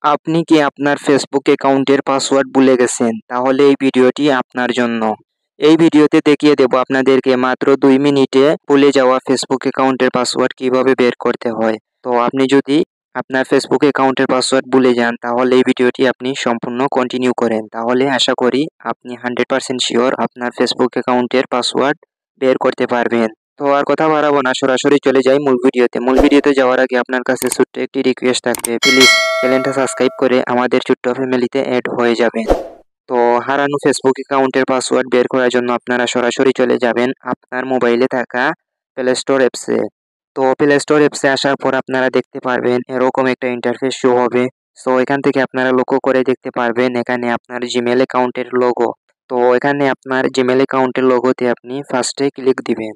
আপনি কি আপনার ফেসবুক অ্যাকাউন্টের পাসওয়ার্ড ভুলে গেছেন? তাহলে এই ভিডিওটি আপনার জন্য। এই ভিডিওতে দেখিয়ে দেব আপনাদেরকে মাত্র ২ মিনিটে ভুলে যাওয়া ফেসবুক অ্যাকাউন্টের পাসওয়ার্ড কিভাবে বের করতে হয়। তো আপনি যদি আপনার ফেসবুক অ্যাকাউন্টের পাসওয়ার্ড ভুলে যান তাহলে এই ভিডিওটি আপনি সম্পূর্ণ কন্টিনিউ করেন। তাহলে আশা করি আপনি 100% সিওর আপনার ফেসবুক অ্যাকাউন্টের পাসওয়ার্ড বের করতে পারবেন। তো আর কথা বাড়াবো না, সরাসরি চলে যাই মূল ভিডিওতে। মূল ভিডিওতে যাওয়ার আগে আপনার কাছে ছোট্ট একটি রিকোয়েস্ট থাকবে। প্লিজ চ্যানেলটা সাবস্ক্রাইব করে আমাদের ছোট্ট ফ্যামিলিতে এড হয়ে যাবেন। তো হারানো ফেসবুক অ্যাকাউন্টের পাসওয়ার্ড বের করার জন্য আপনারা সরাসরি চলে যাবেন আপনার মোবাইলে থাকা প্লে স্টোর অ্যাপসে। তো প্লে স্টোর অ্যাপসে আসার পর আপনারা দেখতে পারবেন এরকম একটা ইন্টারফেস শো হবে। সো এখান থেকে আপনারা লক্ষ্য করে দেখতে পারবেন এখানে আপনার জিমেল অ্যাকাউন্টের লোগো। তো এখানে আপনার জিমেল অ্যাকাউন্টের লোগোতে আপনি ফার্স্টে ক্লিক দিবেন।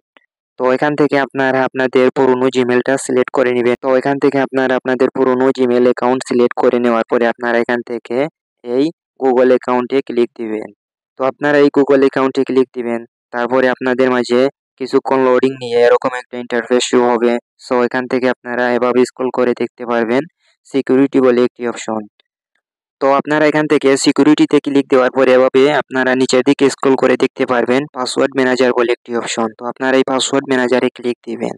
তো এখান থেকে আপনারা আপনাদের পুরনো জিমেলটা সিলেক্ট করে নিবেন। তো এখান থেকে আপনারা আপনাদের পুরনো জিমেল অ্যাকাউন্ট সিলেক্ট করে নেওয়ার পরে আপনারা এখান থেকে এই গুগল অ্যাকাউন্টে ক্লিক দিবেন। তো আপনারা এই গুগল অ্যাকাউন্টে ক্লিক দিবেন। তারপরে আপনাদের মাঝে কিছুক্ষণ লোডিং নিয়ে এরকম একটা ইন্টারফেস শো হবে। সো এখান থেকে আপনারা এভাবে স্ক্রল করে দেখতে পারবেন সিকিউরিটি বলে একটি অপশন। তো আপনারা এখান থেকে সিকিউরিটিতে ক্লিক দেওয়ার পরে এভাবে আপনারা নিচের দিকে স্ক্রল করে দেখতে পারবেন পাসওয়ার্ড ম্যানেজার বলে একটি অপশন। তো আপনারা এই পাসওয়ার্ড ম্যানেজারে ক্লিক দিবেন।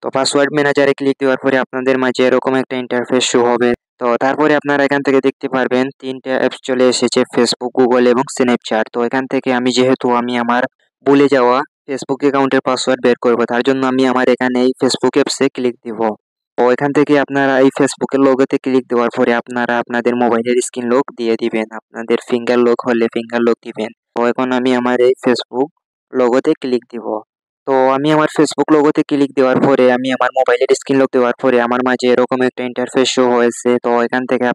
তো পাসওয়ার্ড ম্যানেজারে ক্লিক দেওয়ার পরে আপনাদের মাঝে এরকম একটা ইন্টারফেস শো হবে। তো তারপরে আপনারা এখান থেকে দেখতে পারবেন ৩ টা অ্যাপস চলে এসেছে ফেসবুক, গুগল এবং স্ন্যাপচ্যাট। তো এখান থেকে যেহেতু আমি আমার ভুলে যাওয়া ফেসবুক অ্যাকাউন্টের পাসওয়ার্ড বের করব, তার জন্য আমি আমার এখানে এই ফেসবুক অ্যাপসে ক্লিক দিব। তো এখান থেকে আপনারা এই ফেসবুকের লোগোতে ক্লিক দেওয়ার পরে আপনারা আপনাদের মোবাইলের স্ক্রিন লক দিয়ে দিবেন। আপনাদের ফিঙ্গার লক হলে ফিঙ্গার লক দিবেন। তো এখন আমি আমার এই ফেসবুক লোগোতে ক্লিক দিব। তো আমি আমার ফেসবুক লোগোতে ক্লিক দেওয়ার পরে আমি আমার মোবাইলের স্ক্রিন লক দেওয়ার পরে আমার মাঝে এরকম একটা ইন্টারফেস শো হয়েছে। তো এখান থেকে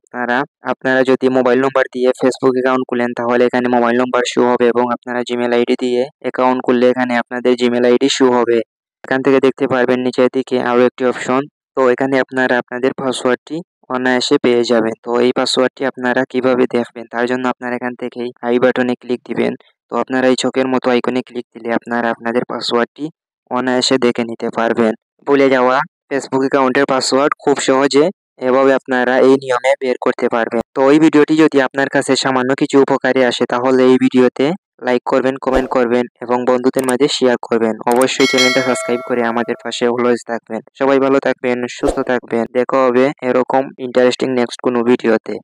আপনারা যদি মোবাইল নম্বর দিয়ে ফেসবুক অ্যাকাউন্ট খুলেন তাহলে এখানে মোবাইল নম্বর শো হবে এবং আপনারা জিমেল আইডি দিয়ে অ্যাকাউন্ট খুললে এখানে আপনাদের জিমেল আইডি শো হবে। এখান থেকে দেখতে পারবেন নিচের দিকে আরও একটি অপশন। তো এখানে আপনারা আপনাদের পাসওয়ার্ডটি অনায়াসে পেয়ে যাবেন। তো এই পাসওয়ার্ডটি আপনারা কিভাবে দেখবেন তার জন্য আপনারা এখান থেকেই আই বাটনে ক্লিক দিবেন। তো আপনারা এই চোখের মতো আইকনে ক্লিক দিলে আপনারা আপনাদের পাসওয়ার্ডটি অনায়াসে দেখে নিতে পারবেন। ভুলে যাওয়া ফেসবুক অ্যাকাউন্টের পাসওয়ার্ড খুব সহজে এভাবে আপনারা এই নিয়মে বের করতে পারবেন। তো এই ভিডিওটি যদি আপনার কাছে সামান্য কিছু উপকারে আসে তাহলে এই ভিডিওতে লাইক করবেন, কমেন্ট করবেন এবং বন্ধুদের মাঝে শেয়ার করবেন। অবশ্যই চ্যানেলটা সাবস্ক্রাইব করে আমাদের পাশে অলওয়েজ থাকবেন। সবাই ভালো থাকবেন, সুস্থ থাকবেন। দেখা হবে এরকম ইন্টারেস্টিং নেক্সট কোনো ভিডিওতে।